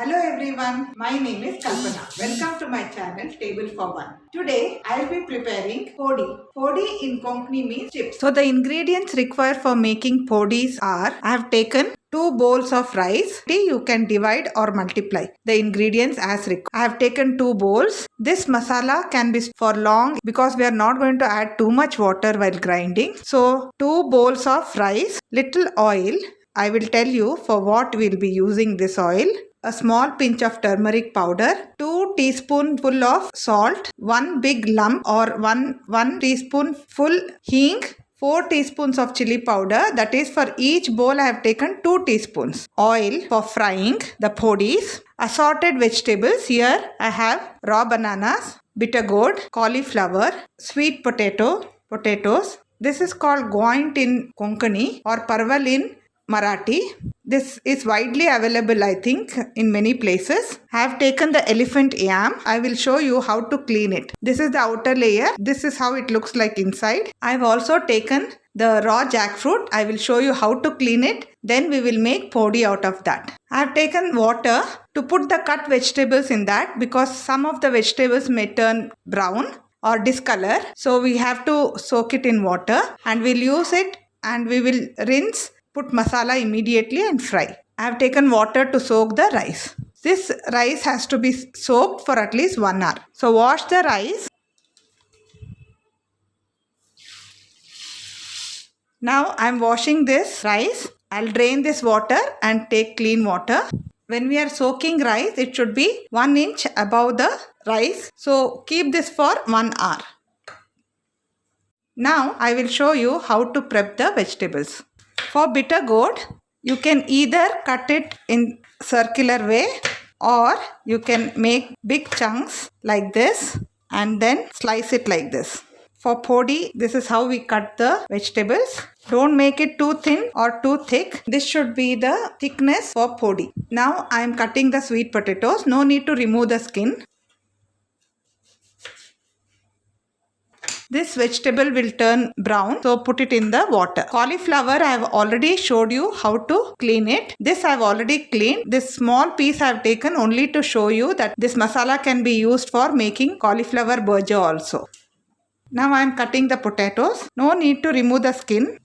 Hello everyone, my name is Kalpana. Welcome to my channel Table for One. Today I will be preparing podi. Podi in Konkani means chips. So the ingredients required for making podis are, I have taken 2 bowls of rice. You can divide or multiply the ingredients as required. I have taken 2 bowls. This masala can be for long because we are not going to add too much water while grinding. So 2 bowls of rice, little oil. I will tell you for what we will be using this oil. A small pinch of turmeric powder, 2 teaspoonful of salt, 1 big lump or 1 teaspoonful hing, 4 teaspoons of chili powder. That is, for each bowl I have taken 2 teaspoons. Oil for frying the podis. Assorted vegetables. Here I have raw bananas, bitter gourd, cauliflower, sweet potatoes. This is called goint in Konkani or parval in Marathi. This is widely available, I think, in many places. I have taken the elephant yam. I will show you how to clean it. This is the outer layer. This is how it looks like inside. I have also taken the raw jackfruit. I will show you how to clean it. Then we will make podi out of that. I have taken water to put the cut vegetables in that because some of the vegetables may turn brown or discolor. So we have to soak it in water and we'll use it and we will rinse. Put masala immediately and fry. I have taken water to soak the rice. This rice has to be soaked for at least 1 hour. So wash the rice. Now I am washing this rice. I'll drain this water and take clean water. When we are soaking rice, it should be 1 inch above the rice. So keep this for 1 hour. Now I will show you how to prep the vegetables. For bitter gourd, you can either cut it in circular way or you can make big chunks like this and then slice it like this. For podi, this is how we cut the vegetables. Don't make it too thin or too thick. This should be the thickness for podi. Now I am cutting the sweet potatoes. No need to remove the skin. This vegetable will turn brown, so put it in the water. Cauliflower, I have already showed you how to clean it. This I have already cleaned. This small piece I have taken only to show you that this masala can be used for making cauliflower burja also. Now I am cutting the potatoes. No need to remove the skin.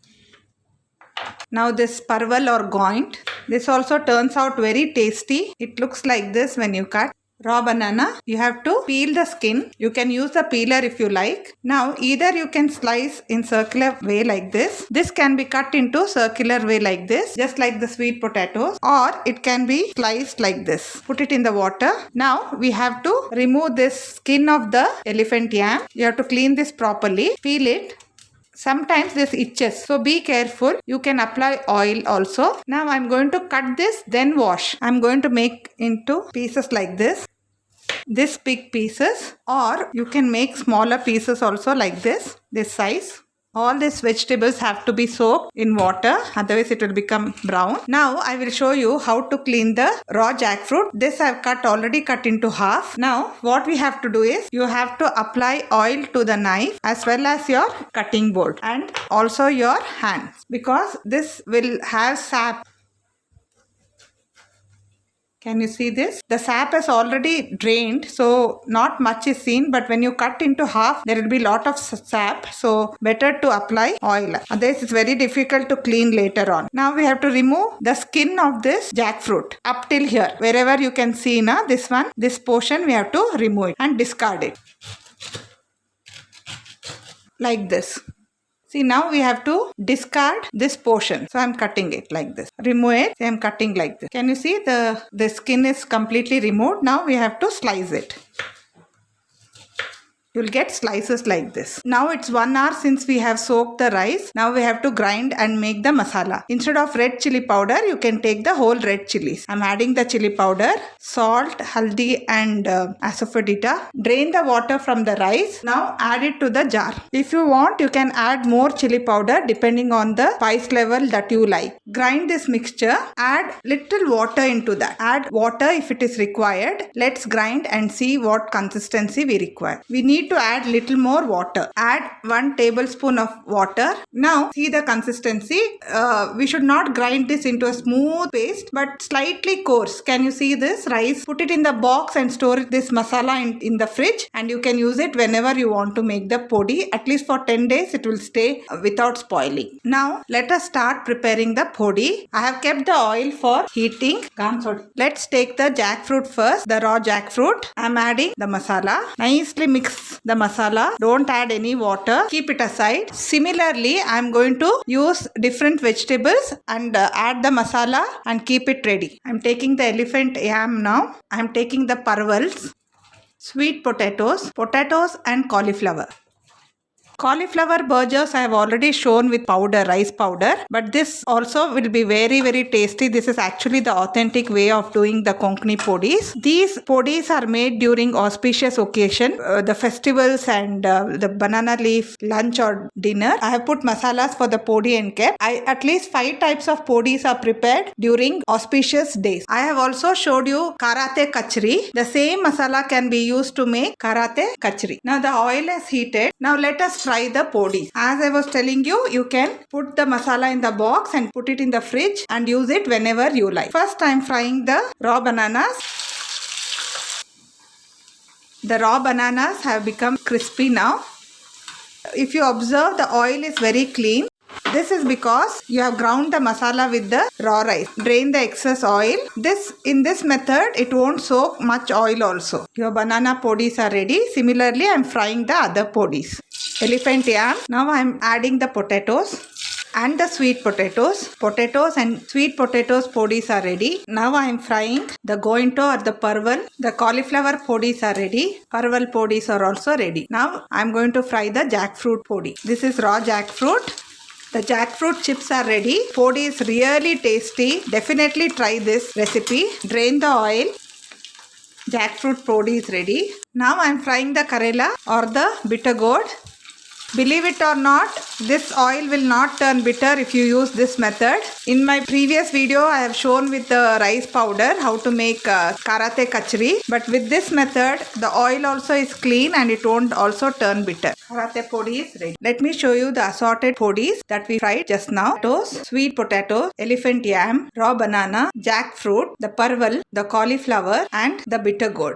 Now this parval or goint. This also turns out very tasty. It looks like this when you cut. Raw banana, you have to peel the skin. You can use the peeler if you like. Now either you can slice in circular way like this. This can be cut into circular way like this, just like the sweet potatoes, or it can be sliced like this. Put it in the water. Now we have to remove this skin of the elephant yam. You have to clean this properly. Peel it. Sometimes this itches, so be careful. You can apply oil also. Now I'm going to cut this, then wash. I'm going to make into pieces like this big pieces, or you can make smaller pieces also like this size. All these vegetables have to be soaked in water, otherwise it will become brown. Now I will show you how to clean the raw jackfruit. This I have already cut into half. Now what we have to do is, you have to apply oil to the knife as well as your cutting board and also your hands, because this will have sap. Can you see this? The sap is already drained, so not much is seen, but when you cut into half, there will be lot of sap, so better to apply oil. Otherwise, it's very difficult to clean later on. Now we have to remove the skin of this jackfruit up till here. Wherever you can see now, this portion we have to remove it and discard it. Like this. See, now we have to discard this portion. So I am cutting it like this. Remove it. I am cutting like this. Can you see the skin is completely removed? Now we have to slice it. You'll get slices like this. Now it's 1 hour since we have soaked the rice. Now we have to grind and make the masala. Instead of red chili powder, you can take the whole red chilies. I'm adding the chili powder, salt, haldi and asafoetida. Drain the water from the rice. Now add it to the jar. If you want, you can add more chili powder depending on the spice level that you like. Grind this mixture. Add little water into that. Add water if it is required. Let's grind and see what consistency we require. We need need to add little more water. Add 1 tablespoon of water. Now see the consistency. We should not grind this into a smooth paste but slightly coarse. Can you see this rice? Put it in the box and store this masala in the fridge, and you can use it whenever you want to make the podi. At least for 10 days it will stay without spoiling. Now let us start preparing the podi. I have kept the oil for heating. Let's take the jackfruit first, the raw jackfruit. I am adding the masala. Nicely mix the masala. Don't add any water. Keep it aside. Similarly, I am going to use different vegetables and add the masala and keep it ready. I am taking the elephant yam now. I am taking the parvals, sweet potatoes and cauliflower. Cauliflower burgers I have already shown with powder, rice powder, but this also will be very, very tasty. This is actually the authentic way of doing the Konkani podis. These podis are made during auspicious occasion, the festivals and the banana leaf lunch or dinner. I have put masalas for the podi and kept. At least 5 types of podis are prepared during auspicious days. I have also showed you karate kachri. The same masala can be used to make karate kachri. Now the oil is heated. Now let us fry the podis. As I was telling you, you can put the masala in the box and put it in the fridge and use it whenever you like. First I am frying the raw bananas. The raw bananas have become crispy now. If you observe, the oil is very clean. This is because you have ground the masala with the raw rice. Drain the excess oil. In this method, it won't soak much oil also. Your banana podis are ready. Similarly, I am frying the other podis. Elephant yam. Now I am adding the potatoes and the sweet potatoes. Potatoes and sweet potatoes podis are ready. Now I am frying the gointo or the parval. The cauliflower podis are ready. Parval podis are also ready. Now I am going to fry the jackfruit podi. This is raw jackfruit. The jackfruit chips are ready. Podi is really tasty. Definitely try this recipe. Drain the oil. Jackfruit podi is ready. Now I am frying the karela or the bitter gourd. Believe it or not, this oil will not turn bitter if you use this method. In my previous video, I have shown with the rice powder how to make karate kachri. But with this method, the oil also is clean and it won't also turn bitter. Karate podi is ready. Let me show you the assorted podis that we fried just now. Potatoes, sweet potato, elephant yam, raw banana, jackfruit, the parval, the cauliflower and the bitter gourd.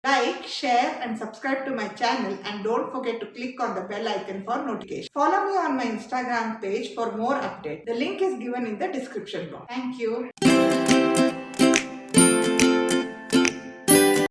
Like, share and subscribe to my channel, and don't forget to click on the bell icon for notification. Follow me on my Instagram page for more updates. The link is given in the description box. Thank you.